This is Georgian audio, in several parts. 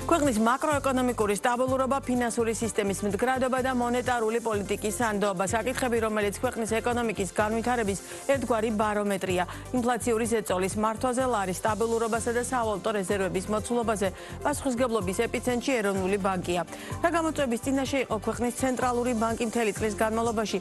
ქვეყნის მაკროეკონომიკური სტაბილურობა, ფინანსური სისტემის მდგრადობა და მონეტარული პოლიტიკის სანდოობა. საკითხები, რომელიც ქვეყნის ეკონომიკის განვითარების ერთგვარი ბარომეტრია. ინფლაციური ზეწოლის მართვაზე, ლარის სტაბილურობასა და სავალუტო რეზერვების მოცულობაზე პასუხისმგებლობის ეპიცენტრში ეროვნული ბანკია. რა გამოწვევის წინაშე იყო ქვეყნის ცენტრალური ბანკი მთელი წლის განმავლობაში?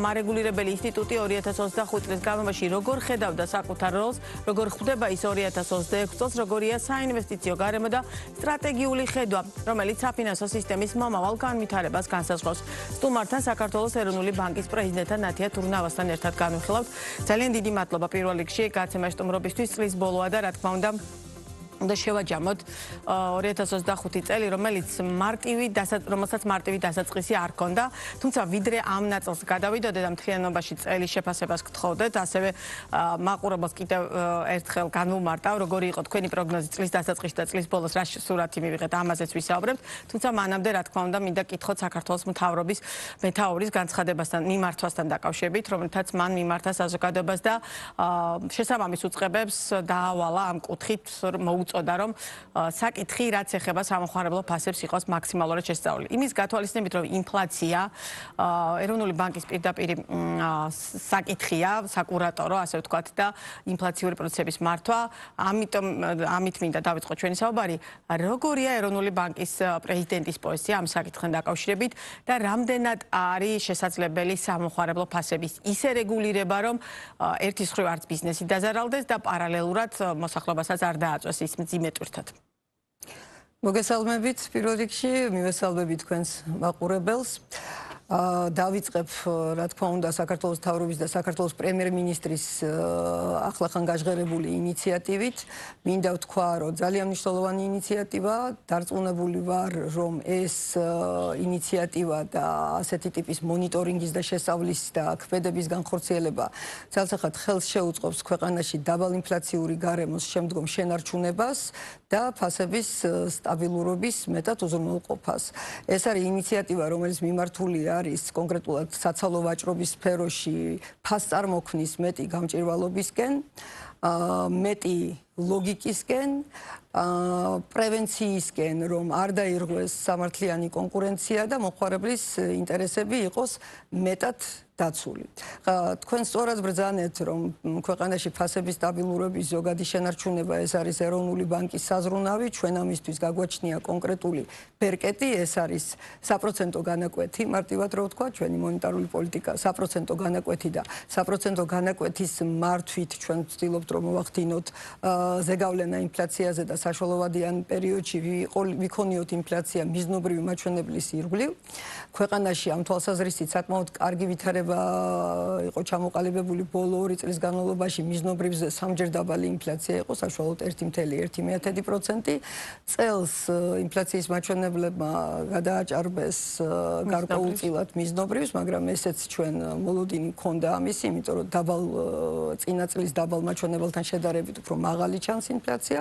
მარეგულირებელი ინსტიტუტი 2025 წლის განმავლობაში როგორ ხედავდა საკუთარ როლს, როგორ ხვდება ის 2026 წელს, როგორია საინვესტიციო გარემო და სტრატეგიული ხედვა, რომელიც საფინანსო სისტემის მომავალ განვითარებას განსაზღვრავს. სტუმართან საქართველოს ეროვნული ბანკის პრეზიდენტთან ნათია თურნავასთან ერთად განვიხილავთ. ძალიან დიდი მადლობა პირველ რიგში გაცემაში სტუმრობისთვის. წლის ბოლოა და რა თქმა უნდა შევაჯამოთ 2025 წელი, რომელსაც მარტივი დასაწყისი არ ჰქონდა, თუმცა ვიდრე ამ ნაწილს გადავიდოდეთ და მთლიანობაში წელის შეფასებას გთხოვდეთ, ასევე მაყურებელს კიდევ ერთხელ განვუმარტავ, როგორი იყო თქვენი პროგნოზი წლის დასაწყისში და წლის ბოლოს რა სურათი მივიღეთ, ამაზეც ვისაუბრებთ, თუმცა მანამდე რა თქმა უნდა მინდა კითხოთ საქართველოს მეთაურის განცხადებასთან, მიმართვასთან დაკავშირებით, რომელთაც მან მიმართა საზოგადოებას და შესაბამის უწყებებს დაავალა ამ კუთხით მოუწოდა, რომ საკითხი, რაც ეხება სამოხმარებლო ფასებს, იყოს მაქსიმალურად შესწავლილი. იმის გათვალისწინებით, რომ ინფლაცია ეროვნული ბანკის პირდაპირ საკითხია, საკურატორო, ასე ვთქვათ, და ინფლაციური პროცესების მართვა, ამით მინდა დავიწყოთ ჩვენი საუბარი. როგორია ეროვნული ბანკის პრეზიდენტის პოზიცია ამ საკითხთან დაკავშირებით და რამდენად არის შესაძლებელი სამოხმარებლო ფასების ისე რეგულირება, რომ ერთის მხრივ არც ბიზნესი დაზარალდეს და პარალელურად მოსახლეობასაც არ დააწვეს ის მძიმე ტვირთად. მოგესალმებით პირველ რიგში, მივესალმებით თქვენს მაყურებელს. დავიწყებ, რა თქმა უნდა, საქართველოს მთავრობის და საქართველოს პრემიერ-მინისტრის ახლახან გაჟღერებული ინიციატივით. მინდა ვთქვა, რომ ძალიან მნიშვნელოვანი ინიციატივა, დარწმუნებული ვარ, რომ ეს ინიციატივა და ასეთი ტიპის მონიტორინგის და შესწავლის და ქმედების განხორციელება ძალსახად ხელს შეუწყობს ქვეყანაში დაბალინფლაციური გარემოს შემდგომ შენარჩუნებას და ფასების სტაბილურობის მეტად უზრუნველყოფას. ეს არის ინიციატივა, რომელიც მიმართულია არის კონკრეტულად საცალო ვაჭრობის სფეროში ფასწარმოქმნის მეტი გამჭირვალობისკენ, მეტი ლოგიკისკენ, პრევენციისკენ, რომ არ დაირღვეს სამართლიანი კონკურენცია და მოხმარებლის ინტერესები იყოს მეტად დაცული. თქვენ სწორად ბრძანეთ, რომ ქვეყანაში ფასების სტაბილურობის ზოგადი შენარჩუნება ეს არის ეროვნული ბანკის საზრუნავი, ჩვენ ამისთვის გაგვაჩნია კონკრეტული ბერკეტი, ეს არის საპროცენტო განაკვეთი, მარტივად რო ვთქვა, ჩვენი მონეტარული პოლიტიკა საპროცენტო განაკვეთი და საპროცენტო განაკვეთის მართვით ჩვენ ვცდილობთ რომ მოვახდინოთ ზეგავლენა ინფლაციაზე და საშუალოვადიან პერიოდში ვიქონიოთ ინფლაცია მიზნობრივი მაჩვენებლის ირგვლივ. ქვეყანაში ამ თვალსაზრისით საკმაოდ კარგი ვითარება იყო ჩამოყალიბებული ბოლო 2 წლის განმავლობაში მიზნობრივზე 3-ჯერ დაბალი ინფლაცია იყო, საშუალოდ 1.1%. წელს ინფლაციის მაჩვენებლებმა გადააჭარბეს გარკვეულწილად მიზნობრივს, მაგრამ ესეც ჩვენ მოლოდინი ჰქონდა ამისი, იმიტომ რომ წინა წლის დაბალ მაჩვენებელთან შედარებით უფრო მაღალი ჩანს ინფლაცია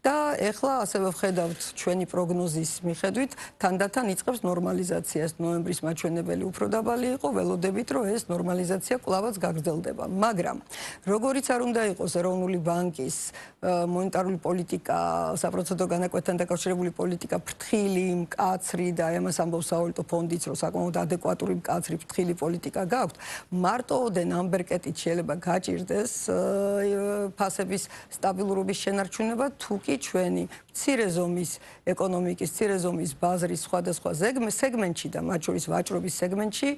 და ეხლა ასევე ვხედავთ ჩვენი პროგნოზის მიხედვით თანდათან იწყებს ნორმალიზაციას. ნოემბრის მაჩვენებელი უფრო დაბალი იყო, ველოდებით რომ ეს ნორმალიზაცია კვლავაც გაგრძელდება. მაგრამ როგორიც არ უნდა იყოს ეროვნული ბანკის მონეტარული პოლიტიკა, საპროცენტო განაკვეთთან დაკავშირებული პოლიტიკა ფრთხილი, მკაცრი და ამას ამბობს სავალუტო ფონდიც, რომ საკმაოდ ადეკვატური, მკაცრი, ფრთხილი პოლიტიკა გაქვთ, მარტო ოდენ ამ ბერკეტით შეიძლება გაჭირდეს ფასების სტაბილურობის შენარჩუნება, თუ კი ჩვენი მცირე ზომის ეკონომიკის, მცირე ზომის ბაზრის სხვადასხვა სეგმენტში და მათ შორის ვაჭრობის სეგმენტში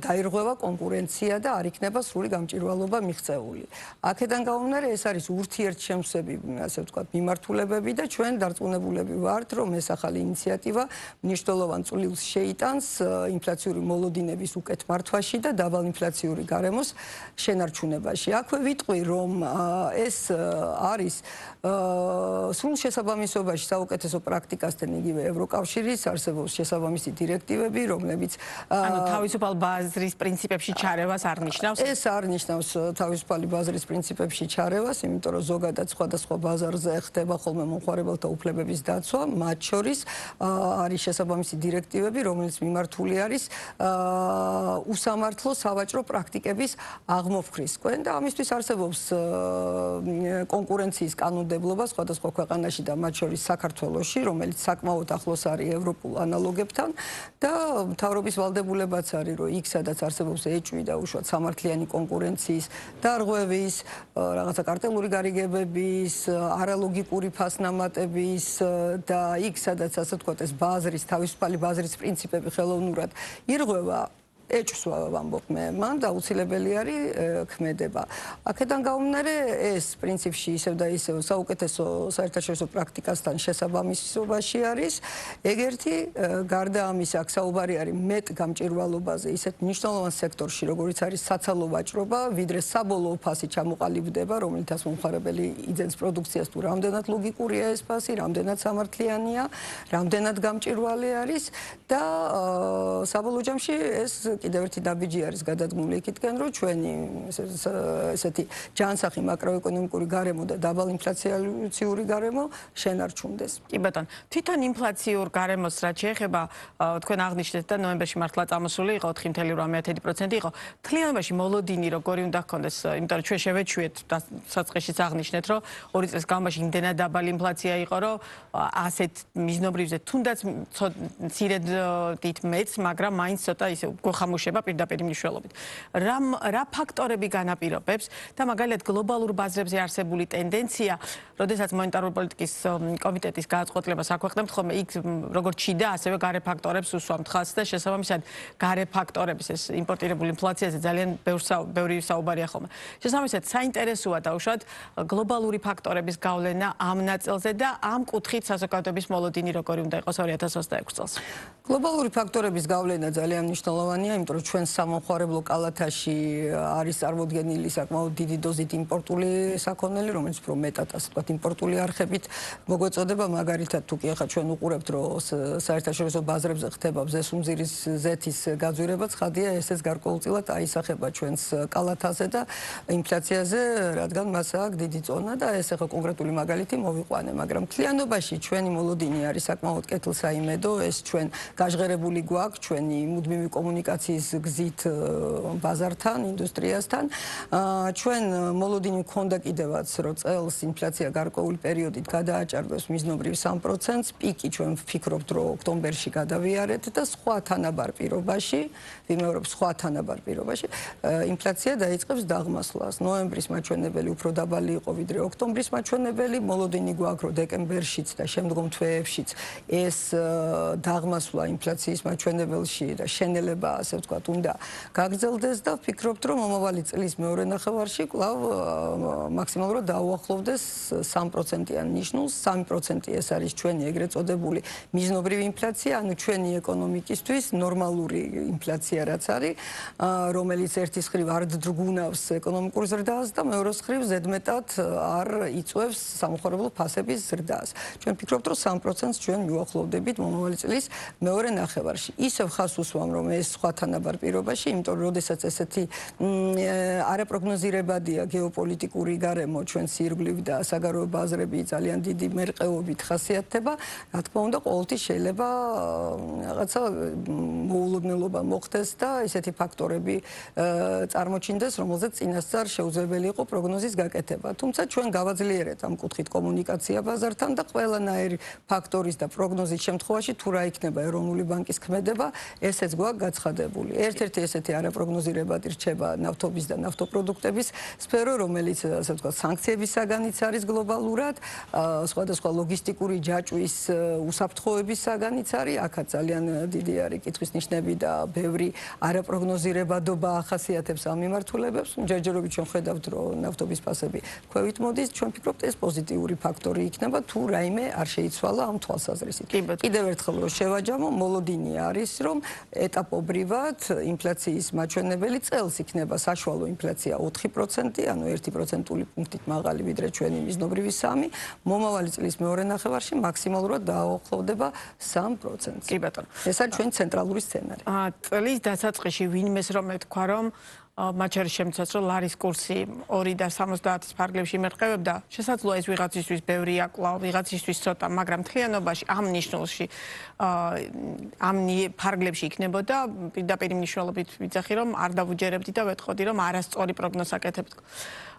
დაირღვევა კონკურენცია და არ იქნება სრული გამჭირვალობა მიღწეული. აქედან გამომდინარე, ეს არის ურთიერთშემსები, ასე ვთქვათ, მიმართულებები და ჩვენ დარწმუნებულები ვართ, რომ ეს ახალი ინიციატივა მნიშვნელოვან წვლილს შეიტანს ინფლაციური მოლოდინების უკეთ მართვაში და დაბალინფლაციური გარემოს შენარჩუნებაში. აქვე ვიტყვი, რომ ეს არის სრულ შესაბამისობაში საუკეთესო პრაქტიკასთან იგივე ევროკავშირის არსებობს შესაბამისი დირექტივები, რომლებიც თავისუფალ ბაზრის პრინციპებში ჩარევას არ ნიშნავს? ეს არ ნიშნავს თავისუფალი ბაზრის პრინციპებში ჩარევას, იმიტომ რომ ზოგადად სხვადასხვა ბაზარზე ხდება ხოლმე მომხმარებელთა უფლებების დაცვა, მათ შორის არის შესაბამისი დირექტივები, რომელიც მიმართული არის უსამართლო სავაჭრო პრაქტიკების აღმოფხვრისკენ და ამისთვის არსებობს კონკურენციის კანონმდებლობა სხვადასხვა ქვეყანაში და მათ შორის საქართველოში, რომელიც საკმაოდ ახლოს არის ევროპულ ანალოგებთან და მთავრობის ვალდებულებაც არის, რომ იქ სადაც არსებობს ეჭვი და უშუალოდ სამართლიანი კონკურენციის დარღვევის, რაღაცა კარტელური გარიგებების, არალოგიკური ფასნამატების და იქ სადაც ასე ვთქვათ ეს ბაზრის, თავისუფალი ბაზრის პრინციპები ხელოვნურად ირღვევა ეჭვს ვამბობ მე, მან აუცილებელი არის ქმედება. აქედან გამომდინარე ეს პრინციპში ისევ და ისევ საუკეთესო საერთაშორისო პრაქტიკასთან შესაბამისობაში არის. ეგერთი გარდა ამისა აქ საუბარი არის მეტ გამჭირვალობაზე ისეთ მნიშვნელოვან სექტორში, როგორიც არის საცალო ვაჭრობა, ვიდრე საბოლოო ფასი ჩამოყალიბდება, რომლითაც მომხმარებელი იძენს პროდუქციას თუ რამდენად ლოგიკურია ეს ფასი, რამდენად სამართლიანია, რამდენად გამჭირვალე არის და საბოლოო ჯამში ეს კიდევ ერთი დაბიჯი არის გადადგმული იქითკენ, რომ ჩვენი ესეთი ჯანსაღი მაკროეკონომიკური გარემო და დაბალ ინფლაციური გარემო შენარჩუნდეს. კი ბატონო, თვითონ ინფლაციურ გარემოს რაც შეეხება, თქვენ აღნიშნეთ და ნოემბერში მართლა წამოსული იყო 4.8% იყო. თლიანობაში მოლოდინი როგორი უნდა ჰქონდეს, იმიტომ რომ ჩვენ შევეჩვიეთ და საწყისშიც აღნიშნეთ, რომ 2 წლის განმავლობაში იმდენად დაბალი ინფლაცია იყო, რომ ასეთ მიზნობრივზე თუნდაც მცირედ დიდ მეც, მაგრამ მაინც ცოტა ისე გოხამუშება პირდაპირ მნიშვნელობით. რა ფაქტორები განაპირობებს და მაგალითად გლობალურ ბაზრებზე არსებული ტენდენცია, როდესაც მონეტარული პოლიტიკის კომიტეტის გააწყობლებას აქვეყნებთ ხოლმე, იქ როგორც ჩიდა, ასევე გარე ფაქტორებს უსვამთ ხაზს და შესაბამისად გარე ფაქტორების ეს იმპორტირებული ინფლაციაზე ძალიან ბევრი საუბარია ხოლმე. შესაბამისად საინტერესოა დაუშვათ გლობალური ფაქტორების გავლენა ამ ნაწილზე და ამ კუთხით საზოგადოების მოლოდინი როგორი უნდა იყოს 2026 წელს. გლობალური ფაქტორების გავლენა ძალიან მნიშვნელოვანია, იმიტომ რომ ჩვენ სამომხმარებლო კალათაში არის წარმოდგენილი საკმაოდ დიდი დოზით იმპორტული საქონელი, რომელიც უფრო მეტად ასე ვთქვათ იმპორტული არხებით მოგვეწოდება, მაგალითად თუ კი ახლა ჩვენ უყურებთ, რომ საერთაშორისო ბაზრებზე ხდება მზესუმზირის ზეთის გაძვირება, ცხადია ესეც გარკვეულწილად აისახება ჩვენს კალათაზე და ინფლაციაზე, რადგან მას აქვს დიდი წონა და ეს ახლა კონკრეტული მაგალითი მოვიყვანე, მაგრამ მთლიანობაში ჩვენი მოლოდინი არის საკმაოდ კეთილსაიმედო, ეს ჩვენ გაჟღერებული გვაქვს ჩვენი მუდმივი კომუნიკაციის გზით ბაზართან, ინდუსტრიასთან. ჩვენ მოლოდინი გვქონდა კიდევაც, რომ წელს ინფლაცია გარკვეული პერიოდით გადააჭარბებს მიზნობრივ 3%-ს, პიკი ჩვენ ვფიქრობთ, რომ ოქტომბერში გადავიარეთ და სხვა თანაბარ პირობაში, ვიმეორებ სხვა თანაბარ პირობაში, ინფლაცია დაიწყებს დაღმასვლას. ნოემბრის მაჩვენებელი უფრო დაბალი იყო ვიდრე ოქტომბრის მაჩვენებელი, მოლოდინი გვაქვს, რომ დეკემბერშიც და შემდგომ თვეებშიც ეს დაღმასვლა ინფლაციის მაჩვენებელში და შენელება, ასე ვთქვათ, უნდა გაგრძელდეს და ვფიქრობთ, რომ მომავალი წლის მეორე ნახევარში კვლავ მაქსიმალურად დაუახლოვდეს 3%-იან ნიშნულს. 3% ეს არის ჩვენი ეგრეთ წოდებული მიზნობრივი ინფლაცია, ანუ ჩვენი ეკონომიკისთვის ნორმალური ინფლაცია რაც არის, რომელიც ერთის მხრივ არ დრგუნავს ეკონომიკურ ზრდას და მეორეს მხრივ ზედმეტად არ იწვევს სამომხმარებლო ფასების ზრდას. ჩვენ ვფიქრობთ, რომ 3%-ს ჩვენ მივახლოვდებით მომავალი წლის მეორე ნახევარში. ისევ ხაზს უსვამ, რომ ეს სხვა თანაბარ პირობაში, იმიტომ რომ როდესაც ესეთი არაპროგნოზირებადია გეოპოლიტიკური გარემო ჩვენს ირგვლივ და საგარეო ბაზრები ძალიან დიდი მერყეობით ხასიათდება, რა თქმა უნდა, ყოველთვის შეიძლება რაღაცა მოულოდნელობა მოხდეს და ესეთი ფაქტორები წარმოჩინდეს, რომელზეც წინასწარ შეუძლებელი იყო პროგნოზის გაკეთება. თუმცა ჩვენ გავაძლიერეთ ამ კუთხით კომუნიკაცია ბაზართან და ყველანაირი ფაქტორის და პროგნოზის შემთხვევაში თუ რა იქნება ეროვნული ბანკის ქმედება, ესეც გვაქვს გაცხადებული. ერთ-ერთი ესეთი არაპროგნოზირებადი რჩება ნავთობის და ნავთობპროდუქტების სფერო, რომელიც ასე ვთქვათ სანქციების საგანიც არის გლობალურად, სხვადასხვა ლოგისტიკური ჯაჭვის უსაფრთხოების საგანიც არის, აქაც ძალიან დიდი არის კითხვის ნიშნები და ბევრი არაპროგნოზირებადობა ახასიათებს ამ მიმართულებებს. ჯერჯერობით ჩვენ ხედავთ, რომ ნავთობის ფასები ქვევით მოდის, ჩვენ ვფიქრობთ, ეს პოზიტიური ფაქტორი იქნება, თუ რაიმე არ შეიცვალა ამ თვალსაზრისით. კიდევ ერთხელ რომ შევაჯამო, მოლოდინი არის, რომ ეტაპობრივად ინფლაციის მაჩვენებელი წელს იქნება საშუალო ინფლაცია 4%, ანუ 1%-ული პუნქტით მაღალი ვიდრე ჩვენი მიზნობრივი 3, მომავალი წლის მეორე ნახევარში მაქსიმალურად დაუახლოვდება 3%-ს. კი ბატონო. ეს არის ჩვენი ცენტრალური სცენარი. წლის დასაწყისში ვინმეს რომ ეთქვა, რომ მათ შორის შემცაც, რომ ლარის კურსი 2.70-ის ფარგლებში იმერყევებდა, შესაძლოა ეს ვიღაცისთვის ბევრია კვლავ, ვიღაცისთვის ცოტა, მაგრამ მთლიანობაში ამ ნიშნულში ამ ფარგლებში იქნებოდა, პირდაპირ მნიშვნელობით ვიცახი, რომ არ დავუჯერებდი და ვეტყოდი, რომ არასწორი პროგნოზს აკეთებთ.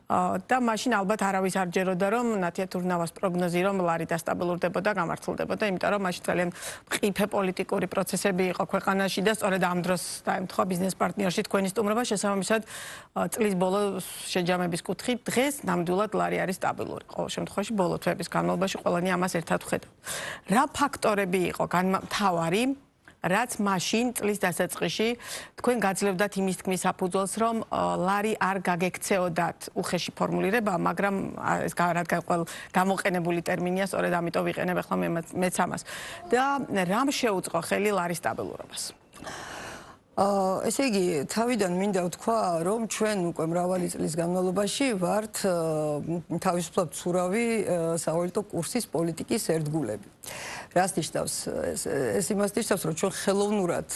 და მაშინ ალბათ არავის არ ჯეროდა რომ ნათია თურნავას პროგნოზი რომ ლარი დასტაბილურდებოდა, გამართლდებოდა, იმიტომ რომ მაშინ ძალიან მყიფე პოლიტიკური პროცესები იყო ქვეყანაში და სწორედ ამ დროს დაემთხვა ბიზნეს პარტნიორში თქვენი სტუმრობა, შესაბამისად წლის ბოლო შეჯამების კუთხით დღეს ნამდვილად ლარი არის სტაბილური. ყოველ შემთხვევაში ბოლო თვეების განმავლობაში ყველანი ამას ერთად ვხედავ. რა ფაქტორები იყო მთავარი, რაც მაშინ წლის დასაწყისში თქვენ გაძლევდათ იმის თქმის საფუძველს, რომ ლარი არ გაგექცეოდათ უხეში ფორმულირება, მაგრამ ეს რადგან გამოყენებული ტერმინია, სწორედ ამიტომ ვიყენებ ახლა მეც ამას. და რამ შეუწყო ხელი ლარის სტაბილურობას? ესე იგი, თავიდან მინდა ვთქვა, რომ ჩვენ უკვე მრავალი წლის განმავლობაში ვართ თავისუფლად ცურავი სავალუტო კურსის პოლიტიკის ერთგულები. რას ნიშნავს ეს იმას ნიშნავს, რომ ჩვენ ხელოვნურად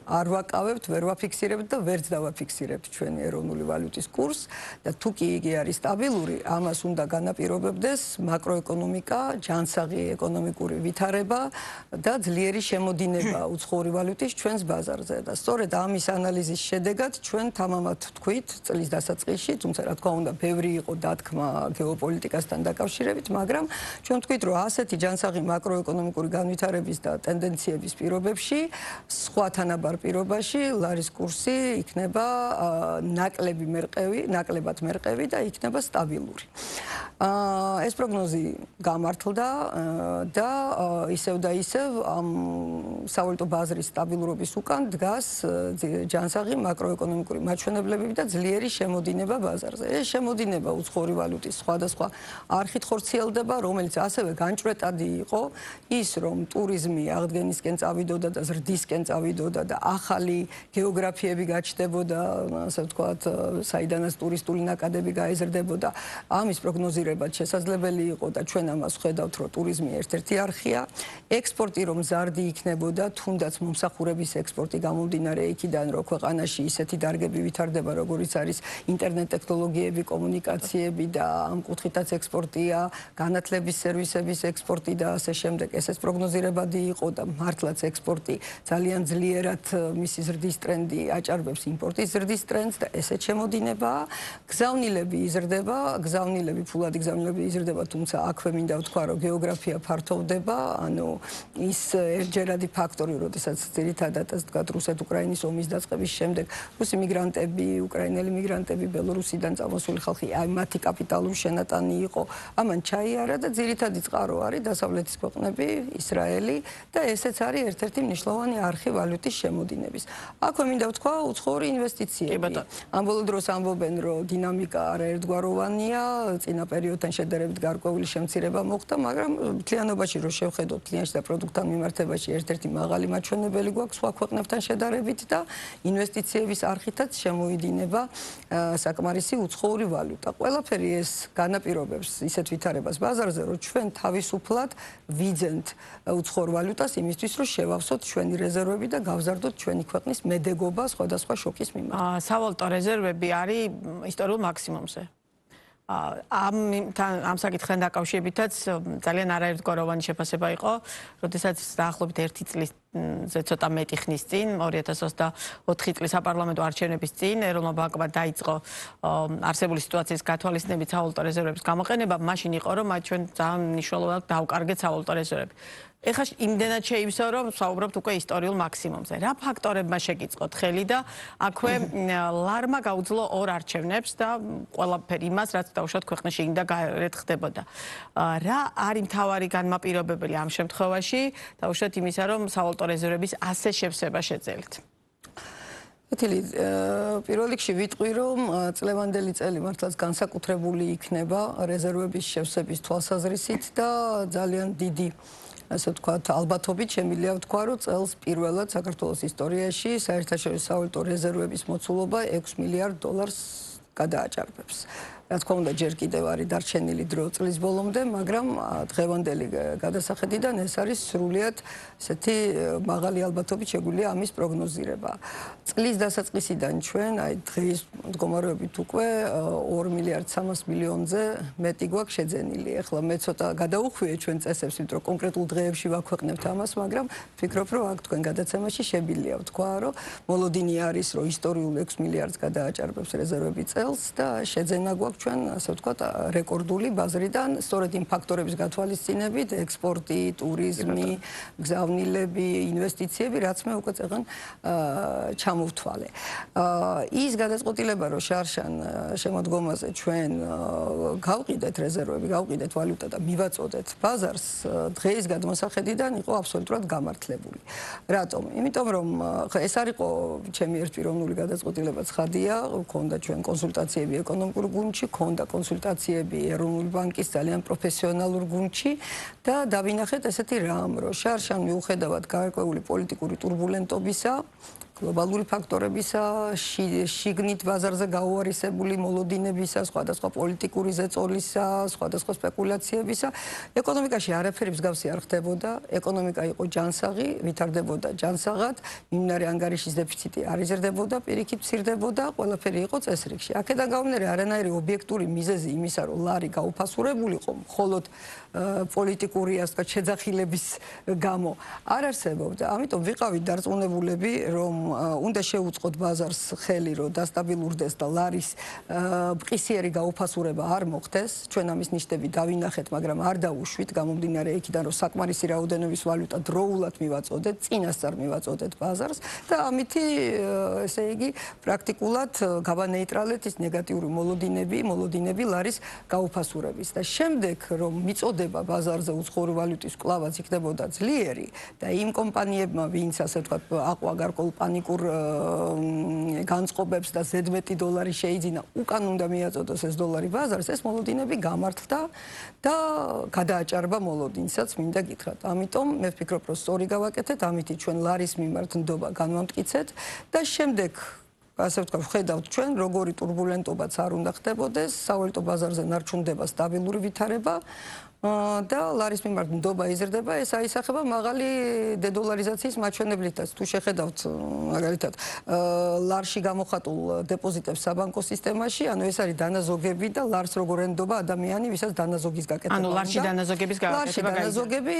არ ვაკავებთ, ვერ ვაფიქსირებთ და ვერც დავაფიქსირებთ ჩვენი ეროვნული ვალუტის კურსს და თუ კი იგი არის სტაბილური, ამას უნდა განაპირობებდეს მაკროეკონომიკა, ჯანსაღი ეკონომიკური ვითარება და ძლიერი შემოდინება უცხოური ვალუტის ჩვენს ბაზარზე და სწორედ ამის ანალიზის შედეგად ჩვენ თამამად ვთქვით წლის დასაწყისში, თუმცა რა თქმა უნდა, ბევრი იყო დათქმა გეოპოლიტიკასთან დაკავშირებით, მაგრამ ჩვენ ვთქვით, რომ ასეთი ჯანსაღი მაკროეკონომიკური განვითარების და ტენდენციების პირობებში სხვა თანაბარ პირობაში ლარის კურსი იქნება ნაკლებად მერყევი და იქნება სტაბილური. ეს პროგნოზი გამართლდა და ისევ და ისევ ამ სავალუტო ბაზრის სტაბილურობის უკან დგას ჯანსაღი მაკროეკონომიკური მაჩვენებლებები და ძლიერი შემოდინება ბაზარზე. ეს შემოდინება უცხოური ვალუტის სხვადასხვა არხით ხორციელდება, რომელიც ასევე განჭვრეტადი იყო ის, რომ ტურიზმი აღდგენისკენ წავიდოდა და ზრდისკენ წავიდოდა და ახალი გეოგრაფიები გაჩნდებოდა, ასე ვთქვათ, საიდანაც ტურისტული ნაკადები გაეზრდებოდა. ამის პროგნოზირებაც შესაძლებელი იყო და ჩვენ ამას ვხედავთ, რომ ტურიზმი ერთ-ერთი არხია. ექსპორტი რომ მზარდი იქნებოდა, თუნდაც მომსახურების ექსპორტი გამომდინარე იქიდან, რომ ქვეყანაში ისეთი დარგები ვითარდება, როგორიც არის ინტერნეტ ტექნოლოგიები, კომუნიკაციები და ამ კუთხითაც ექსპორტია, განათლების სერვისების ექსპორტი და ასე შემდეგ. ეს პროგნოზირებადი იყო და მართლაც ექსპორტი ძალიან ძლიერად მისი ზრდის ტრენდი აჭარბებს იმპორტის ზრდის ტრენდს და ესეც შემოდინებაა. გზავნილები იზრდება, ფულადი გზავნილები იზრდება, თუმცა აქვე მინდა ვთქვა, რომ გეოგრაფია ფართოვდება, ანუ ის ერთჯერადი ფაქტორი, როდესაც ძირითადად ასე ვთქვათ, რუსეთ-უკრაინის ომის დაწყების შემდეგ რუსი მიგრანტები, უკრაინელი მიგრანტები, ბელორუსიდან წამოსული ხალხი, აი მათი კაპიტალური შენატანი იყო, ამან ჩაიარა და ძირითადი წყარო არის დასავლეთის ქვეყნები, ისრაელი და ესეც არის ერთ-ერთი მნიშვნელოვანი არხი ვალუტის შემოდინების. აქვე მინდა ვთქვა უცხოური ინვესტიციები. ამ ბოლო დროს ამბობენ, რომ დინამიკა არაერთგვაროვანია, წინა პერიოდთან შედარებით გარკვეული შემცირება მოხდა, მაგრამ მთლიანობაში რო შევხედოთ კლიენტს და პროდუქტთან მიმართებაში ერთ-ერთი მაღალი მაჩვენებელი გვაქვს სხვა ქვეყნებთან შედარებით და ინვესტიციების არხითაც შემოიდინება საკმარისი უცხოური ვალუტა. ყველაფერი ეს განაპირობებს ისეთ ვითარებას ბაზარზე, რომ ჩვენ თავისუფლად ვიძენთ უცხოურ ვალუტას იმისთვის, რომ შევავსოთ ჩვენი რეზერვები და გავზარდოთ ჩვენი ქვეყნის მედეგობა სხვადასხვა შოკის მიმართ. სავალუტო რეზერვები არის ისტორიულ მაქსიმუმზე. ამ საკითხთან დაკავშირებითაც ძალიან არაერთგვაროვანი შეფასება იყო, როდესაც დაახლოებით 1 წლისზე ცოტა მეტი ხნის წინ, 2024 წლის საპარლამენტო არჩევნების წინ, ეროვნულ ბანკმა დაიწყო არსებული სიტუაციის გათვალისწინებით სავალუტო რეზერვების გამოყენება, მაშინ იყო, რომ ჩვენ ძალიან მნიშვნელოვნად დავკარგეთ სავალუტო რეზერვები. ეხლა იმდენად შეივსო, რომ საუბრობთ უკვე ისტორიულ მაქსიმუმზე. რა ფაქტორებმა შეგიწყოთ ხელი და აქვე ლარმა გაუძლო ორ არჩევნებს და ყველაფერი იმას, რაც დაუშვათ ქვეყნაში ინდა გარეთ ხდებოდა. რა არის მთავარი განმაპირობებელი ამ შემთხვევაში, დაუშვათ იმისა, რომ სავალუტო რეზერვების ასე შევსება შეძელით? კეთილი, პირველ რიგში ვიტყვი, რომ წლევანდელი წელი მართლაც განსაკუთრებული იქნება რეზერვების შევსების თვალსაზრისით და ძალიან დიდი ასე ვთქვათ, ალბათობით შემიძლია ვთქვა, რომ წელს პირველად საქართველოს ისტორიაში საერთაშორისო სავალუტო რეზერვების მოცულობა $6 მილიარდ გადააჭარბებს. რა თქმა უნდა, ჯერ კიდევ არის დარჩენილი დრო წლის ბოლომდე, მაგრამ დღევანდელი გადასახედიდან ეს არის სრულიად ესეთი მაღალი ალბათობით შეგვიძლია ამის პროგნოზირება. წლის დასაწყისიდან ჩვენ, აი დღის მდგომარეობით უკვე $2 მილიარდ 300 მილიონზე მეტი გვაქვს შეძენილი. ეხლა მე ცოტა გადაუხვიე ჩვენ წესებს, იმიტომ რომ კონკრეტულ დღეებში ვაქვეყნებთ ამას, მაგრამ ვფიქრობ, რომ აქ თქვენ გადაცემაში შეგვიძლია ვთქვა, რომ მოლოდინი არის, რომ ისტორიულ $6 მილიარდს გადააჭარბებს რეზერვები წელს და შეძენა გვაქვს ვიმყოფ ჩვენ, ასე ვთქვათ, რეკორდული ბაზრიდან, სწორედ იმ ფაქტორების გათვალისწინებით, ექსპორტი, ტურიზმი, გზავნილები, ინვესტიციები, რაც მე უკვე წეგან ჩამოვთვალე. ის გადაწყვეტილება, რომ შარშან შემოდგომაზე ჩვენ გავყიდეთ რეზერვები, გავყიდეთ ვალუტა და მივაწოდეთ ბაზარს, დღეის გადმოსახედიდან იყო აბსოლუტურად გამართლებული. რატომ? იმიტომ რომ ეს არ იყო ჩემი ერთპიროვნული გადაწყვეტილება ცხადია, ქონდა ჩვენ კონსულტაციები ეკონომიკურ გუნდში, ქონდა კონსულტაციები ეროვნული ბანკის ძალიან პროფესიონალურ გუნდში და დავინახეთ ესეთი რამ, რომ შარშან მიუხედავად გარკვეული პოლიტიკური ტურბულენტობისა, გლობალური ფაქტორებისა, შიგნით ბაზარზე გაუარესებული მოლოდინებისა, სხვადასხვა პოლიტიკური ზეწოლისა, სხვადასხვა სპეკულაციებისა, ეკონომიკაში არაფერი მსგავსი არ ხდებოდა, ეკონომიკა იყო ჯანსაღი, ვითარდებოდა ჯანსაღად, მიმდინარე ანგარიშის დეფიციტი არ იზრდებოდა, პირიქით მცირდებოდა, ყველაფერი იყო წესრიგში. აქედან გამომდინარე, არანაირი ობიექტური მიზეზი იმისა, რომ ლარი გაუფასურებულიყო, მხოლოდ პოლიტიკური, ასე ვთქვათ, შეძახილების გამო არ არსებობდა. ამიტომ ვიყავით დარწმუნებულები, რომ უნდა შეუწყოთ ბაზარს ხელი, რომ დასტაბილურდეს და ლარის მყისიერი გაუფასურება არ მოხდეს. ჩვენ ამის ნიშნები დავინახეთ, მაგრამ არ დავუშვით, გამომდინარე იქიდან, რომ საკმარისი რაოდენობის ვალუტა დროულად მივაწოდეთ, წინასწარ მივაწოდეთ ბაზარს და ამითი, ესე იგი, პრაქტიკულად გავანეიტრალეთ ის ნეგატიური მოლოდინები ლარის გაუფასურების. და შემდეგ, რომ მიწოდება ბაზარზე უცხოური ვალუტის კლავაც იქნებოდა ძლიერი და იმ კომპანიებმა, ვინც ასე ვთქვათ, აყვა გარკვეულ პანიკურ განწყობებს და ზედმეტი დოლარი შეიძინა, უკან უნდა მიაწოდოს ეს დოლარი ბაზარს, ეს მოლოდინები გამართლდა და გადააჭარბა მოლოდინსაც, მინდა გითხრათ. ამიტომ მე ვფიქრობ, რომ სწორი გავაკეთეთ, ამით ჩვენ ლარის მიმართ ნდობა განვამტკიცეთ და შემდეგ ასე ვთქვათ, ვხედავთ ჩვენ, როგორი ტურბულენტობაც არ უნდა ხდებოდეს, სავალუტო ბაზარზე ნარჩუნდება სტაბილური ვითარება და ლარის მიმართ ნდობა იზრდება, ეს აისახება მაღალი დედოლარიზაციის მაჩვენებლითაც. თუ შეხედავთ, მაგალითად, ლარში გამოხატულ დეპოზიტებს საბანკო სისტემაში, ანუ ეს არის დანაზოგები და ლარს როგორ ენდობა ადამიანი, ვისაც დანაზოგის გაკეთება. ანუ ლარში დანაზოგების გაკეთება. ლარში დანაზოგები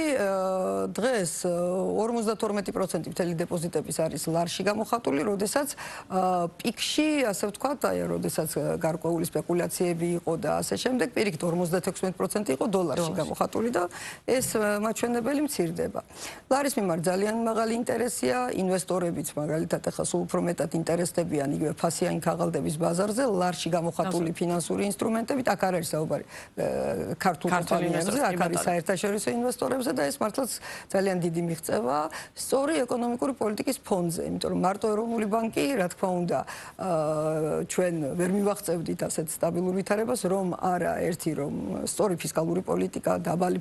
დღეს 52% მთელი დეპოზიტების არის ლარში გამოხატული, როდესაც პიკში, ასე ვთქვათ, აი, როდესაც გარკვეული სპეკულაციები იყო და ასე შემდეგ, პირიქით 56% იყო დოლარში გამოხატული და ეს მაჩვენებელი მცირდება. ლარის მიმართ ძალიან მაღალი ინტერესია, ინვესტორებიც მაგალითად ახლა სულ უფრო მეტად ინტერესდებიან იგივე ფასიანი ქაღალდების ბაზარზე, ლარში გამოხატული ფინანსური ინსტრუმენტებით, აქ არ არის საუბარი ქართულ კომპანიებზე, აქ არის საერთაშორისო ინვესტორებზე და ეს მართლაც ძალიან დიდი მიღწევა სწორი ეკონომიკური პოლიტიკის ფონზე, იმიტომ რომ მარტო ეროვნული ბანკი, რა თქმა უნდა, ჩვენ ვერ მივაღწევდით ასეთ სტაბილურ ვითარებას, რომ არა ერთი რომ სწორი ფისკალური პოლიტიკა, დაბალი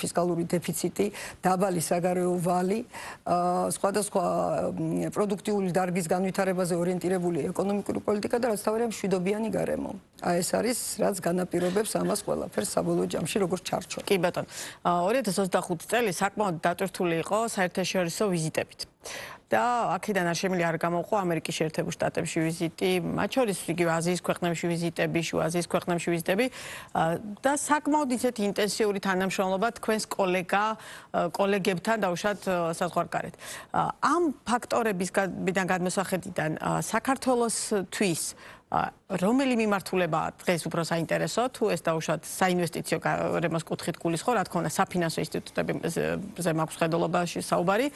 ფისკალური დეფიციტი, დაბალი საგარეო ვალი, სხვადასხვა პროდუქტიული დარგის განვითარებაზე ორიენტირებული ეკონომიკური პოლიტიკა და რაც თავარია მშვიდობიანი გარემო. ეს არის რაც განაპირობებს ამას ყველაფერს საბოლოო ჯამში როგორც ჩარჩო. კი ბატონო. 2025 წელი საკმაოდ დატვირთული იყო საერთაშორისო ვიზიტებით. და აქედან არ შემილი არ გამოყო ამერიკის შეერთებულ შტატებში ვიზიტი, მათ შორის იგივე აზიის ქვეყნებში ვიზიტები, შუა აზიის ქვეყნებში ვიზიტები და საკმაოდ ისეთი ინტენსიური თანამშრომლობა თქვენს კოლეგებთან დაუშვათ საზღვარგარეთ. ამ ფაქტორებისგან გადმოსახედიდან საქართველოსთვის რომელი მიმართულება დღეს უფრო საინტერესო თუ ეს დაუშვათ საინვესტიციო გარემოს კუთხით გულისხმობ, რა თქმა უნდა, საფინანსო ინსტიტუტებზე მაქვს ხედულობაში საუბარი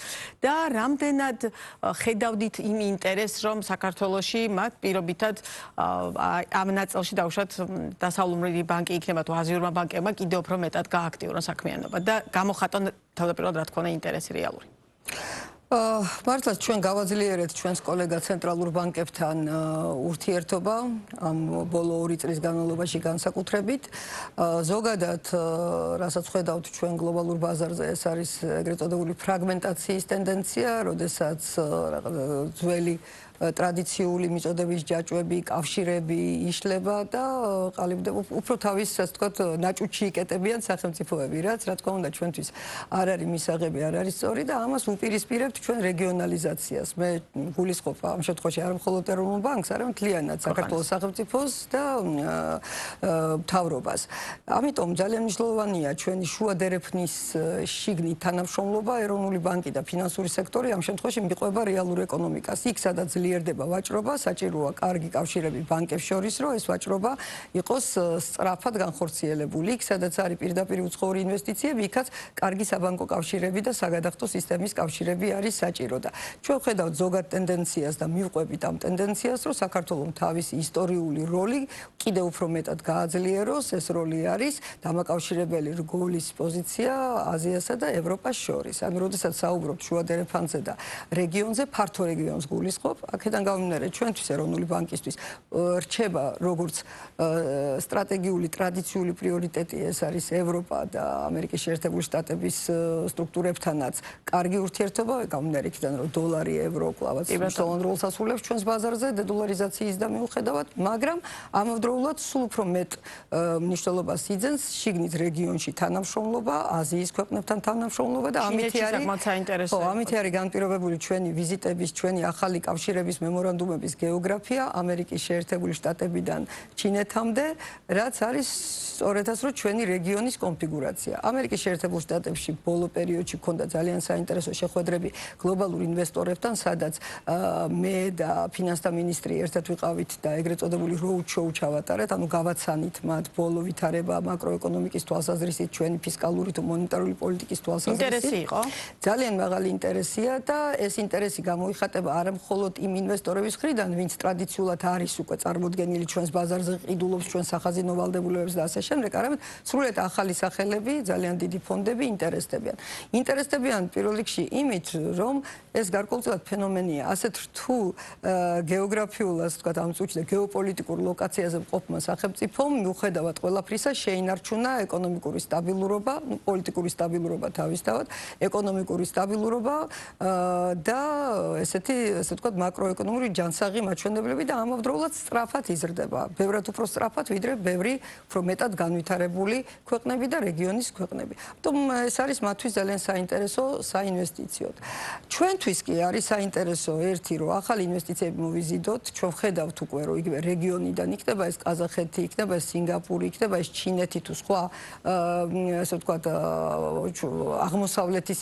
და რამდენად ხედავდით იმ ინტერესს, რომ საქართველოში მათ პირობითად ამ ნაწილში დაუშვათ დასავლური ბანკი იქნება თუ აზიურმა ბანკებმა კიდევ უფრო მეტად გააქტიურონ საქმიანობა და გამოხატონ თავდაპირველად რა თქმა უნდა ინტერესი რეალური. მართლაც ჩვენ გავაძლიერეთ ჩვენს კოლეგა ცენტრალურ ბანკებთან ურთიერთობა ამ ბოლო 2 წლის განმავლობაში განსაკუთრებით. ზოგადად, რასაც ხედავთ ჩვენ გლობალურ ბაზარზე, ეს არის ეგრეთ წოდებული ფრაგმენტაციის ტენდენცია, როდესაც ძველი ტრადიციული მიწოდების ჯაჭვები, კავშირები იშლება და ყალიბდება უფრო თავის, ასე ვთქვათ, ნაჭუჭი იკეტებიან სახელმწიფოები, რაც რა თქმა უნდა ჩვენთვის არ არის მისაღები, არ არის სწორი და ამას უპირისპირებთ ჩვენ რეგიონალიზაციას. მე გულისხმობ ამ შემთხვევაში არ მხოლოდ ეროვნულ ბანკს, არამედ მთლიანად საქართველოს სახელმწიფოს და მთავრობას. ამიტომ ძალიან მნიშვნელოვანია ჩვენი შუა დერეფნის შიგნით თანამშრომლობა, ეროვნული ბანკი და ფინანსური სექტორი ამ შემთხვევაში მიყვება რეალურ ეკონომიკას. იქ სადაც ძლიერდება ვაჭრობა, საჭიროა კარგი კავშირები ბანკებს შორის, რომ ეს ვაჭრობა იყოს სწრაფად განხორციელებული. იქ სადაც არის პირდაპირ უცხოური ინვესტიციები, იქაც კარგი საბანკო კავშირები და საგადახდო სისტემის კავშირები არის საჭირო და ჩვენ ხედავთ ზოგად ტენდენციას და მივყვებით ამ ტენდენციას, რომ საქართველოს თავისი ისტორიული როლი კიდევ უფრო მეტად გააძლიეროს. ეს როლი არის დამაკავშირებელი რგოლის პოზიცია აზიასა და ევროპას შორის. ანუ როდესაც საუბრობთ შუა დერეფანზე და რეგიონზე, ფართო რეგიონს გულისხმობ, აქედან გამომდინარე ჩვენთვის ეროვნული ბანკისთვის რჩება როგორც სტრატეგიული ტრადიციული პრიორიტეტი, ეს არის ევროპა და ამერიკის შეერთებული შტატების სტრუქტურებთანაც კარგი ურთიერთობა, გამომდინარე იქიდან რომ დოლარი, ევრო კლავაც მნიშვნელოვან როლს ასრულებს ჩვენს ბაზარზე დედოლარიზაციის და მიუხედავად, მაგრამ ამავდროულად სულ უფრო მეტ მნიშვნელობას იძენს შიგნით რეგიონში თანამშრომლობა, აზიის ქვეყნებთან თანამშრომლობა და ამით არის განპირობებული ჩვენი ვიზიტების, ჩვენი ახალი კავშირების მემორანდუმების გეოგრაფია ამერიკის შეერთებული შტატებიდან ჩინეთამდე, რაც არის სწორედაც რომ ჩვენი რეგიონის კონფიგურაცია. ამერიკის შეერთებულ შტატებში ბოლო პერიოდში ჰქონდა ძალიან საინტერესო შეხვედრები გლობალურ ინვესტორებთან, სადაც მე და ფინანსთა მინისტრი ერთად ვიყავით და ეგრეთ წოდებული road show ჩავატარეთ, ანუ გავაცანით მათ ბოლო ვითარება მაკროეკონომიკის თვალსაზრისით, ჩვენი ფისკალური თუ მონეტარული პოლიტიკის თვალსაზრისით. ინტერესი იყო? ძალიან მაღალი ინტერესია და ეს ინტერესი გამოიხატება არა მხოლოდ იმ ინვესტორების მხრიდან, ვინც ტრადიციულად არის უკვე წარმოდგენილი ჩვენს ბაზარზე, ყიდულობს ჩვენს სახაზინო ვალდებულებებს და ასე შემდეგ, არამედ სრულიად ახალი სახელები, ძალიან დიდი ფონდები ინტერესდებიან. ინტერესდებიან პირველ რიგში იმით, რომ ეს გარკვეულწილად ფენომენია, ასეთ რთულ გეოგრაფიულ, ასე ვთქვათ, ამ წუთში და გეოპოლიტიკურ ლოკაციაზე მყოფმა სახელმწიფომ მიუხედავად ყველაფრისა შეინარჩუნა ეკონომიკური სტაბილურობა, პოლიტიკური სტაბილურობა თავისთავად, ეკონომიკური სტაბილურობა და ესეთი, ასე ვთქვათ, მაკროეკონომიკური ჯანსაღი მაჩვენებლები და ამავდროულად სწრაფად იზრდება. ბევრად უფრო სწრაფად, ვიდრე ბევრი უფრო მეტად განვითარებული ქვეყნები და რეგიონის ქვეყნები. ამიტომ ეს არის მათთვის ძალიან საინტერესო საინვესტიციოდ. ჩვენთვის კი არის საინტერესო ერთი, რომ ახალი ინვესტიციები მოვიზიდოთ, ჩვენ ვხედავთ უკვე, რომ იგივე რეგიონიდან იქნება ეს ყაზახეთი, იქნება ეს სინგაპური, იქნება ეს ჩინეთი თუ სხვა, ასე ვთქვათ, აღმოსავლეთის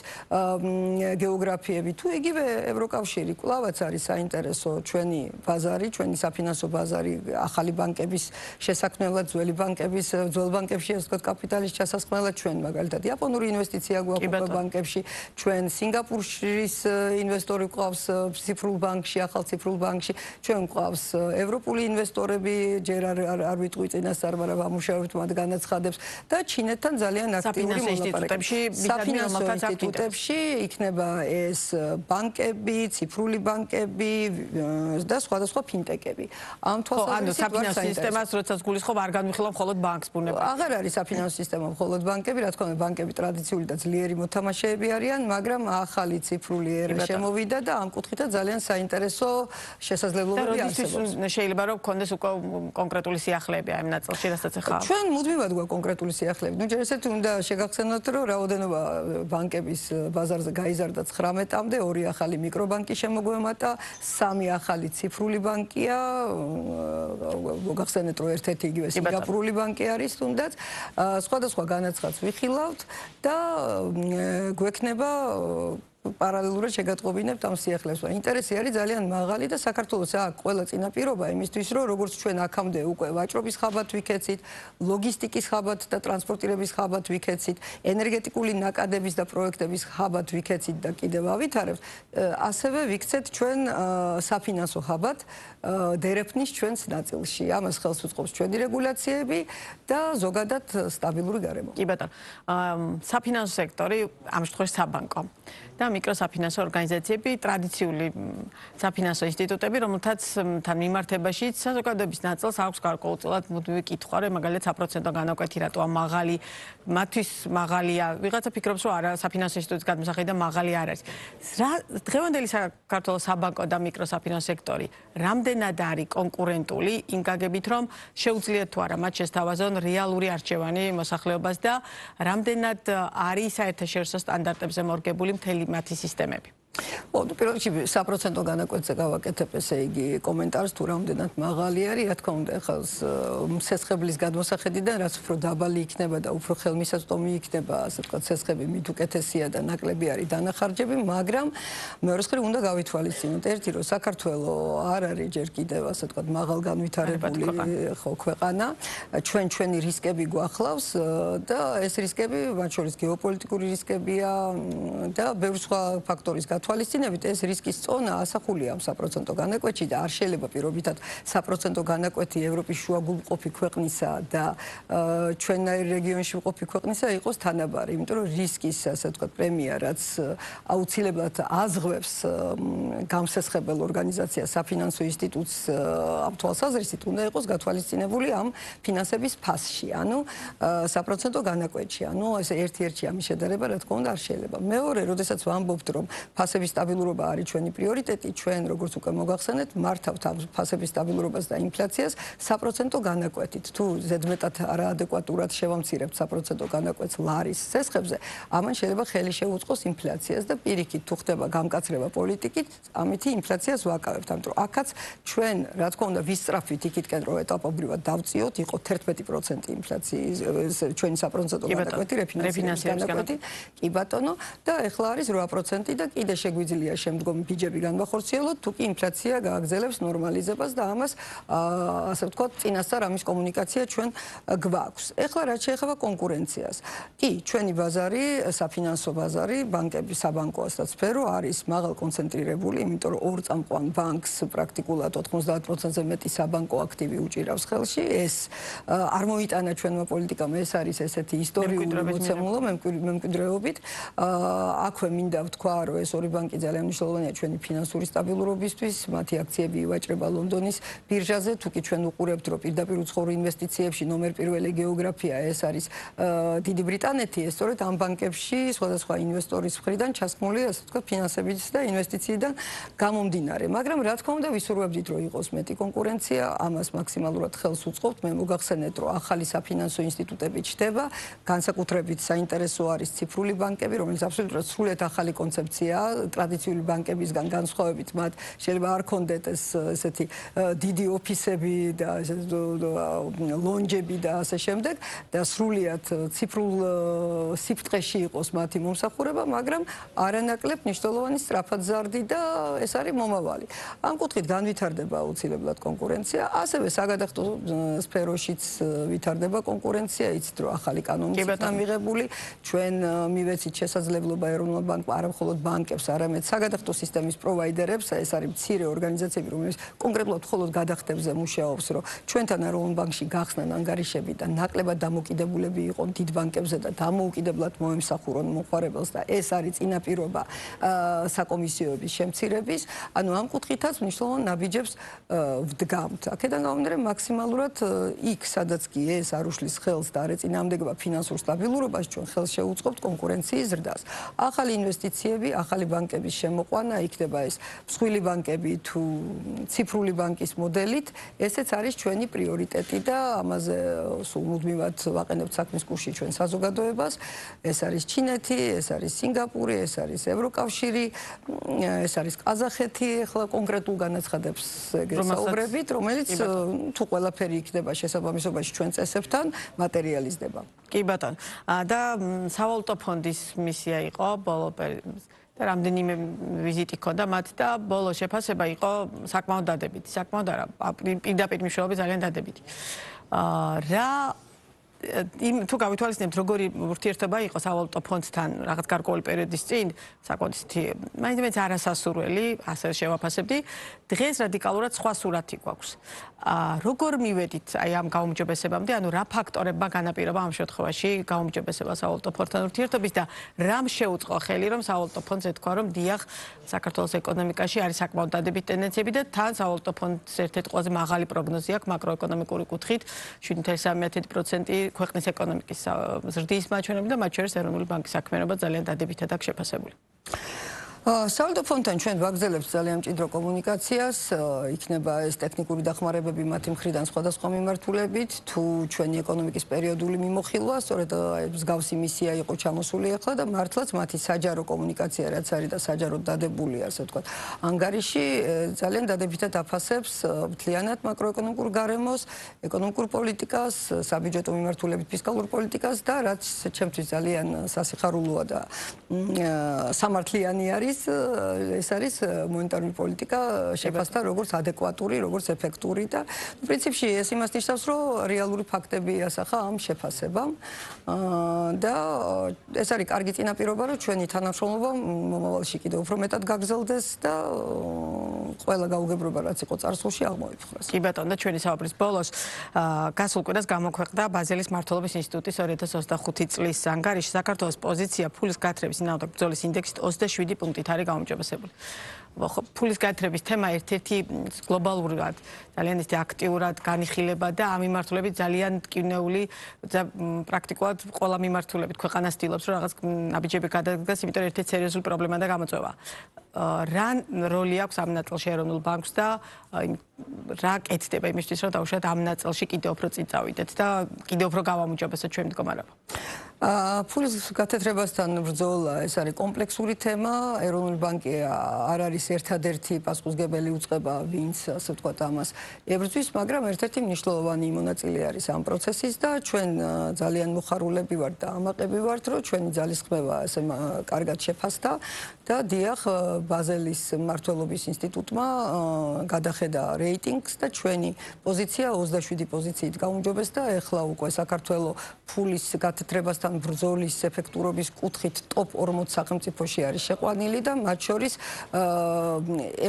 გეოგრაფიები, თუ იგივე ევროკავშირი, კვლავაც არის საინტერესო ჩვენი ბაზარი, ჩვენი საფინანსო ბაზარი, ახალი ბანკების შესაქმნელად, ძველი ბანკების, ძველ ბანკებში, ასე ვთქვათ, კაპიტალის ჩასასხმელად ჩვენ მაგალითად იაპონური ინვესტიცია გვაქვს ბანკებში, ჩვენ სინგაპურის ინვესტორი გვყავს ციფრულ ბანკში, ახალ ციფრულ ბანკში, ჩვენ გვყავს ევროპული ინვესტორები, ჯერ არ ვიტყვი წინასწარ, მაგრამ ამუშავებთ მათ განაცხადებს და ჩინეთთან ძალიან აქტიური მოლაპარაკებები. საფინანსო ინსტიტუტებში იქნება ეს ბანკები, ციფრული ბანკები და სხვადასხვა ფინტეკები. ამ თვალსაზრისით საფინანსო სისტემას როდესაც გულისხმობ არ განვიხილავ მხოლოდ ბანკს ბუნება. აღარ არის საფინანსო სისტემა მხოლოდ ბანკები, რა თქმა უნდა, ბანკები ტრადიციული და ძლიერი მოთამაშეები არიან, მაგრამ ახალი ციფრული ერა შემოვიდა და ამ კუთხითაც ძალიან საინტერესო შესაძლებლობები არსებობს. შეიძლება რომ გქონდეს უკვე კონკრეტული სიახლეები ამ ნაწილში, რასაც ახლა. ჩვენ მუდმივად გვაქვს კონკრეტული სიახლეები. ნუ ჯერ ესეთი უნდა შეგახსენოთ, რომ რაოდენობა ბანკების ბაზარზე გაიზარდა 19-მდე, 2 ახალი მიკრობანკი შემოგვემატა, 3 ახალი ციფრული ბანკია. გახსენეთ, რომ ერთ-ერთი იგივე სინგაპურული ბანკი არის თუნდაც. სხვადასხვა განაცხადს ვიხილავთ და გვექნება პარალელურად შეგატყობინებთ ამ სიახლეებს. ინტერესი არის ძალიან მაღალი და საქართველოს აქვს ყველა წინაპირობა იმისთვის, რომ როგორც ჩვენ აქამდე უკვე ვაჭრობის ხაბათ ვიქეცით, ლოგისტიკის ხაბათ და ტრანსპორტირების ხაბათ ვიქეცით, ენერგეტიკული ნაკადების და პროექტების ხაბათ ვიქეცით და კიდევ ავითარებთ, ასევე ვიქცეთ ჩვენ საფინანსო ხაბათ დერეფნის ჩვენს ნაწილში. ამას ხელს უწყობს ჩვენი რეგულაციები და ზოგადად სტაბილური გარემო. კი ბატონო. საფინანსო სექტორი, ამ შემთხვევაში საბანკო და მიკროსაფინანსო ორგანიზაციები, ტრადიციული საფინანსო ინსტიტუტები, რომელთაც თან მიმართებაშიც საზოგადოების ნაწილს აქვს გარკვეულწილად მუდმივი კითხვა, რომ მაგალითად საპროცენტო განაკვეთი რატოა მაღალი, მათთვის მაღალია. ვიღაცა ფიქრობს, რომ არა, საფინანსო ინსტიტუტის გადმოსახედიდან მაღალი არ არის. დღევანდელი საქართველოს საბანკო და მიკროსაფინანსო სექტორი რამდენად არის კონკურენტული იმ გაგებით, რომ შეუძლიათ თუ არა მათ შესთავაზონ რეალური არჩევანი მოსახლეობას და რამდენად არის საერთაშორისო სტანდარტებზე მორგებული მთელი მათი სისტემები. პირველ რიგში 100% განაკვეთზე გავაკეთებ, ესე იგი კომენტარს თუ რამდენად მაღალი არის, რა თქმა უნდა, ახლა სესხებლის გადმოსახედიდან რაც უფრო დაბალი იქნება და უფრო ხელმისაწვდომი იქნება, ასე ვთქვათ, სესხები მით უკეთესია და ნაკლები არის დანახარჯები, მაგრამ მეორე მხრივ უნდა გავითვალისწინოთ ერთი, რომ საქართველოს არ არის ჯერ კიდევ, ასე ვთქვათ, მაღალ განვითარებული ქვეყანა, ჩვენი რისკები გვახლავს და ეს რისკები, მათ შორის გეოპოლიტიკური რისკებია და ბევრი სხვა ფაქტორის გათვალისწინებით ეს რისკის წონა ასახულია ამ 100% განაკვეთში და არ შეიძლება პირობითად 100% განაკვეთი ევროპის შუაგულყოფი ქვეყნისა და ჩვენნაირ რეგიონში მყოფი ქვეყნისა იყოს თანაბარი, იმიტომ რომ რისკის, ასე ვთქვათ, პრემია, რაც აუცილებლად აზღვევს გამსესხებელ ორგანიზაციას, საფინანსო ინსტიტუტს ამ თვალსაზრისით უნდა იყოს გათვალისწინებული ამ ფინანსების ფასში, ანუ 100% განაკვეთში, ანუ ეს ერთ-ერთი ამის შედარება, რა თქმა უნდა, არ შეიძლება. მეორე, როდესაც ვამბობთ, რომ ფასების სტაბილურობა არის ჩვენი პრიორიტეტი, ჩვენ როგორც უკვე მოგახსენეთ, მართავთ ამ ფასების სტაბილურობას და ინფლაციას 100% განაკვეთით. თუ ზედმეტად არაადეკვატურად შევამცირებთ 100% განაკვეთს ლარის სესხებზე, ამან შეიძლება ხელი შეუწყოს ინფლაციას და პირიქით თუ ხდება გამკაცრება პოლიტიკით, ამითი ინფლაციას ვაკავებთ, ამიტომ აქაც ჩვენ, რა თქმა უნდა, ვისწრაფვით იქითკენ, რომ ეტაპობრივად დავწიოთ, იყო 11% ინფლაციის ჩვენი 100% განაკვეთი, რეფინანსების განაკვეთი, კი ბატონო, და ეხლა არის 8% და კიდე შეგვიძლია შემდგომი ბიჯები განვახორციელოთ, თუ კი ინფლაცია გააგრძელებს ნორმალიზებას და ამას, ასე ვთქვათ, წინასწარ ამის კომუნიკაცია ჩვენ გვაქვს. ეხლა რაც შეეხება კონკურენციას. კი, ჩვენი ბაზარი, საფინანსო ბაზარი, ბანკების საბანკოასთან სფერო არის მაღალ კონცენტრირებული, იმიტომ რომ ორწამყვან ბანკს პრაქტიკულად 90%-ზე მეტი საბანკო აქტივი უჭირავს ხელში. ეს არ მოიტანა ჩვენმა პოლიტიკამ, ეს არის ესეთი ისტორიული მოცემულობა მემკვიდრეობით. აქვე მინდა ვთქვა, რომ ეს ორი ბანკი ძალიან მნიშვნელოვანია ჩვენი ფინანსური სტაბილურობისთვის, მათი აქციები ივაჭრება ლონდონის ბირჟაზე, თუ კი ჩვენ უყურებთ, რომ პირდაპირ უცხოურ ინვესტიციებში ნომერ პირველი გეოგრაფია ეს არის დიდი ბრიტანეთი, ეს სწორედ ამ ბანკებში სხვადასხვა ინვესტორის მხრიდან ჩასმული, ასე ვთქვათ, ფინანსების და ინვესტიციიდან გამომდინარე. მაგრამ რა თქმა უნდა, ვისურვებდით, რომ იყოს მეტი კონკურენცია, ამას მაქსიმალურად ხელს უწყობთ. მე მოგახსენეთ, რომ ახალი საფინანსო ინსტიტუტები ჩდება, განსაკუთრებით საინტერესო არის ციფრული ბანკები, რომელიც აბსოლუტურად სრულიად ახალი კონცეფციაა, ტრადიციული ბანკებისგან განსხვავებით, მათ შეიძლება არ ქონდეთ ეს ესეთი დიდი ოფისები და ლონჯები და ასე შემდეგ და სრულიად ციფრულ სიფტყეში იყოს მათი მომსახურება, მაგრამ არანაკლებ მნიშვნელოვანი სწრაფად ზარდი და ეს არის მომავალი. ამ კუთხით განვითარდება აუცილებლად კონკურენცია, ასევე საგადახდო სფეროშიც ვითარდება კონკურენცია, იცით რომ ახალი კანონიც მიღებული, ჩვენ მივეცით შესაძლებლობა ეროვნულ ბანკმა არა მხოლოდ ბანკებს, არამედ საგადახდო სისტემის პროვაიდერებს, ეს არის მცირე ორგანიზაციები, რომელიც კონკრეტულად მხოლოდ გადახდებზე მუშაობს, რომ ჩვენთან ეროვნულ ბანკში გახსნან ანგარიშები და ნაკლებად დამოკიდებულები იყონ დიდ ბანკებზე და დამოუკიდებლად მოემსახურონ მომხმარებელს და ეს არის წინაპირობა საკომისიოების შემცირების, ანუ ამ კუთხითაც მნიშვნელოვან ნაბიჯებს ვდგამთ. აქედან გამომდინარე მაქსიმალურად იქ, სადაც კი ეს არ უშლის ხელს და არ ეწინააღმდეგება ფინანსურ სტაბილურობას, ჩვენ ხელს შევუწყობთ კონკურენციის ზრდას. ახალი ინვესტიციები, ახალი ბანკების შემოყვანა, იქნება ეს მსხვილი ბანკები თუ ციფრული ბანკის მოდელით, ესეც არის ჩვენი პრიორიტეტი და ამაზე სულ მუდმივად ვაყენებთ საქმის კურსში ჩვენ საზოგადოებას. ეს არის ჩინეთი, ეს არის სინგაპური, ეს არის ევროკავშირი, ეს არის ყაზახეთი, ახლა კონკრეტულ განაცხადებს გესაუბრებით, რომელიც თუ ყველაფერი იქნება შესაბამისობაში ჩვენ წესებთან მატერიალიზდება. კი ბატონო. და სავალუტო ფონდის მისია იყო ბოლო და რამდენიმე ვიზიტი ჰქონდა მათ და ბოლო შეფასება იყო საკმაოდ დადებითი, საკმაოდ არა, პირდაპირ მნიშვნელობით ძალიან დადებითი. რა თუ გავითვალისწინებთ, როგორი ურთიერთობა იყო სავალუტო ფონდთან რაღაც გარკვეული პერიოდის წინ, საკმაოდ მაინც არასასურველი, ასე შევაფასებდი. დღეს რადიკალურად სხვა სურათი გვაქვს. როგორ მივედით აი ამ გაუმჯობესებამდე, ანუ რა ფაქტორებმა განაპირობა ამ შემთხვევაში გაუმჯობესება სავალუტო ფონდთან ურთიერთობის და რამ შეუწყო ხელი, რომ სავალუტო ფონდს ეთქვა, რომ დიახ, საქართველოს ეკონომიკაში არის საკმაოდ დადებითი ტენდენციები და თან სავალუტო ფონდს ერთ-ერთი ყველაზე მაღალი პროგნოზი აქვს მაკროეკონომიკური კუთხით, 7.3% ქვეყნის ეკონომიკის ზრდის მაჩვენებლები და მათ შორის ეროვნული ბანკის საქმიანობა ძალიან დადებითად აქვს შეფასებული. სავალდო ფონდთან ჩვენ ვაგრძელებთ ძალიან მჭიდრო კომუნიკაციას, იქნება ეს ტექნიკური დახმარებები მათი მხრიდან სხვადასხვა მიმართულებით, თუ ჩვენი ეკონომიკის პერიოდული მიმოხილვა, სწორედ მსგავსი მისია იყო ჩამოსული ახლა და მართლაც მათი საჯარო კომუნიკაცია რაც არის და საჯაროდ დადებული, ასე ვთქვათ, ანგარიში ძალიან დადებითად აფასებს მთლიანად მაკროეკონომიკურ გარემოს, ეკონომიკურ პოლიტიკას, საბიუჯეტო მიმართულებით ფისკალურ პოლიტიკას და რაც ჩემთვის ძალიან სასიხარულოა და სამართლიანი არის ეს არის მონეტარული პოლიტიკა შეფასდა როგორც ადეკვატური, როგორც ეფექტური და პრინციპში ეს იმას ნიშნავს, რომ რეალური ფაქტები ასახა ამ შეფასებამ და ეს არის კარგი წინაპირობა, რომ ჩვენი თანამშრომლობა მომავალში კიდევ უფრო მეტად გაგრძელდეს და ყველა გაუგებრობა რაც იყო წარსულში აღმოიფხვრას. კი ბატონო, და ჩვენი საუბრის ბოლოს გასულ კვირას გამოქვეყნდა ბაზელის მმართველობის ინსტიტუტის 2025 წლის ანგარიში. საქართველოს პოზიცია ფულის გათხრების წინააღმდეგ ბრძოლის ინდექსით 27 პუნქტით არის გაუმჯობესებული. ფულის გათხრების თემა ერთ-ერთი გლობალურად ძალიან ისეთი აქტიურად განიხილება და ამ მიმართულებით ძალიან ტკივნეული პრაქტიკულად ყველა მიმართულებით ქვეყანა ცდილობს რომ რაღაც ნაბიჯები გადადგას, იმიტომ რომ ერთ-ერთი სერიოზული პრობლემა და გამოწვევა. რა როლი აქვს ამ ნაწილში ეროვნულ ბანკს და რა კეთდება იმისთვის რომ დაუშვათ ამ ნაწილში კიდევ უფრო წინ წავიდეთ და კიდევ უფრო გავამუჯობესოთ ჩვენი მდგომარეობა. ფულის გათეთრებასთან ბრძოლა ეს არის კომპლექსური თემა. ეროვნული ბანკი არ არის ერთადერთი პასუხისმგებელი უწყება, ვინც ასე ვთქვათ ამას ებრძვის, მაგრამ ერთ-ერთი მნიშვნელოვანი მონაწილე არის ამ პროცესის და ჩვენ ძალიან მოხარულები ვართ და ამაყები ვართ, რომ ჩვენი ძალისხმევა ასე კარგად შეფასდა და დიახ ბაზელის მმართველობის ინსტიტუტმა გადახედა რეიტინგს და ჩვენი პოზიცია 27 პოზიციით გაუმჯობესდა. ეხლა უკვე საქართველოს ფულის გათეთრებასთან ბრძოლის ეფექტურობის კუთხით ტოპ 40 სახელმწიფოში არის შეყვანილი და მათ შორის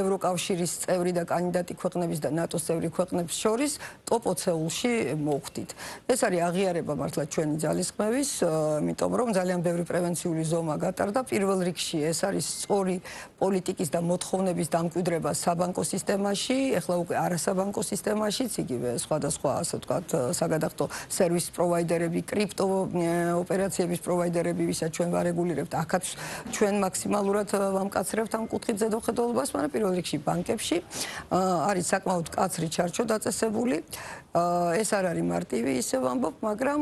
ევროკავშირის წევრი და კანდიდატი ქვეყნების და ნატოს წევრი ქვეყნების შორის ტოპ 20-ში მოვხვდით. ეს არის აღიარება მართლა ჩვენი ძალისხმევის, იმიტომ რომ ძალიან ბევრი პრევენციული ზომა გატარდა. პირველ რიგში ეს არის სწორი პოლიტიკის და მოთხოვნების დამკვიდრება საბანკო სისტემაში, ეხლა უკვე არასაბანკო სისტემაშიც, იგივე სხვადასხვა ასე ვთქვათ საგადახდო სერვის პროვაიდერები, კრიპტო ოპერაციების პროვაიდერები, ვისაც ჩვენ ვარეგულირებთ, აქაც ჩვენ მაქსიმალურად ვამკაცრებთ ამ კუთხით ზედოხედულობას, მაგრამ პირველ რიგში ბანკებში არის საკმაოდ მკაცრი ჩარჩო დაწესებული. ეს არ არის მარტივი, ისე ვამბობ, მაგრამ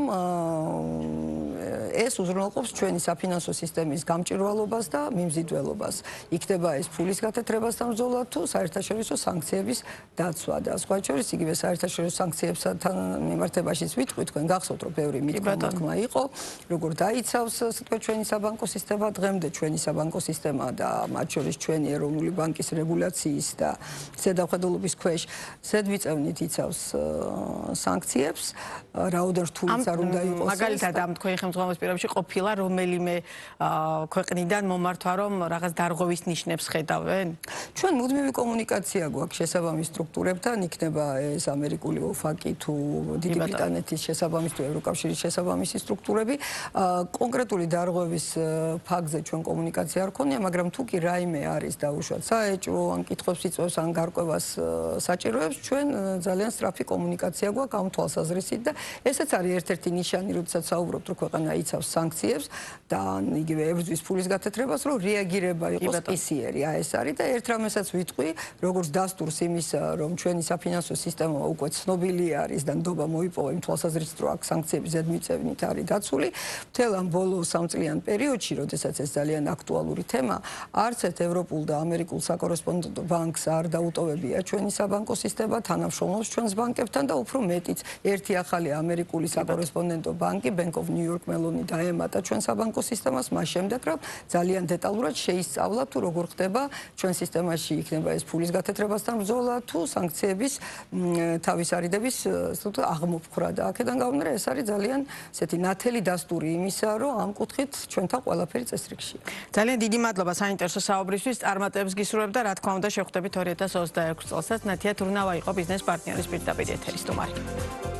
ეს უზრუნველყოფს ჩვენი საფინანსო სისტემის გამჭვირვალობას და მიმზიდველობას. იქნება ეს ფულის გათეთრებასთან ბრძოლა თუ საერთაშორისო სანქციების დაცვა და სხვა შორის იგივე საერთაშორისო სანქციებთან მიმართებაშიც ვიტყვი, თქვენ გახსოვთ, რომ ბევრი მითქმა იყო, როგორ დაიცავს ასე თქვა ჩვენი საბანკო სისტემა დღემდე ჩვენი საბანკო სისტემა და მათ შორის ჩვენი ეროვნული ბანკის რეგულაციის და ზედამხედველობის ქვეშ ზედმიწევნით იცავს სანქციებს, რაოდენ რთულიც არ უნდა იყოს. მაგალითად ამ თქვენი ხელმძღვანელობის პირობებში ყოფილა რომელიმე ქვეყნიდან მომართვა რომ რაღაც დარღვევის ნიშნებს ხედავენ? ჩვენ მუდმივი კომუნიკაცია გვაქვს შესაბამის სტრუქტურებთან, იქნება ეს ამერიკული ოფაკი თუ დიდი ბრიტანეთის შესაბამის თუ ევროკავშირის შესაბამისი სტრუქტურები. კონკრეტული დარღვევის ფაქტზე ჩვენ კომუნიკაცია არ ქონია, მაგრამ თუ კი რაიმე არის დაუშვათ საეჭვო, ან კითხვებს იწვევს, ან გარკვევას საჭიროებს, ჩვენ ძალიან სწრაფი კომუნიკაცია გვაქვს ამ თვალსაზრისით და ესეც არის ერთ-ერთი ნიშანი, როდესაც საუბრობთ, რომ ქვეყანა იცავს სანქციებს და იგივე ებრძვის ფულის გათეთრებას, რომ რეაგირება იყოს პისიერი. ეს არის და ერთ რამესაც ვიტყვი, როგორც დასტურს იმისა, რომ ჩვენი საფინანსო სისტემა უკვე ცნობილი არის და ნდობა მოიპოვა იმ თვალსაზრისით, რომ აქ სანქციები ზედმიწევნით არის დაცული. მთელ ამ ბოლო სამწლიან პერიოდში, როდესაც ეს ძალიან აქტუალური თემა, არც ერთ ევროპულ და ამერიკულ საკორესპონდენტო ბანკს არ დაუტოვებია ჩვენი საბანკო სისტემა, თანამშრომლობს ჩვენს ბანკებთან და უფრო მეტიც, ერთი ახალი ამერიკული საკორესპონდენტო ბანკი, Bank of New York Mellon დაემატა ჩვენ საბანკო სისტემას, მას შემდეგ რომ ძალიან დეტალურად შეისწავლა თუ როგორ ხდება ჩვენ სისტემაში იქნება ეს ფულის გათეთრებასთან ბრძოლა თუ სანქციების თავის არიდების აღმოფხვრა და აქედან გამომდინარე ეს არის ძალიან ესეთი ნათელი დასტური იმისა, რომ ამ კუთხით ჩვენთან ყველაფერი წესრიგშია. ძალიან დიდი მადლობა საინტერესო საუბრისთვის. წარმატებებს გისურვებ და რა თქმა უნდა შევხვდებით 2026 წელსაც. ნათია თურნავა იყო ბიზნეს პარტნიორის პირდაპირ ეთერის სტუმარი.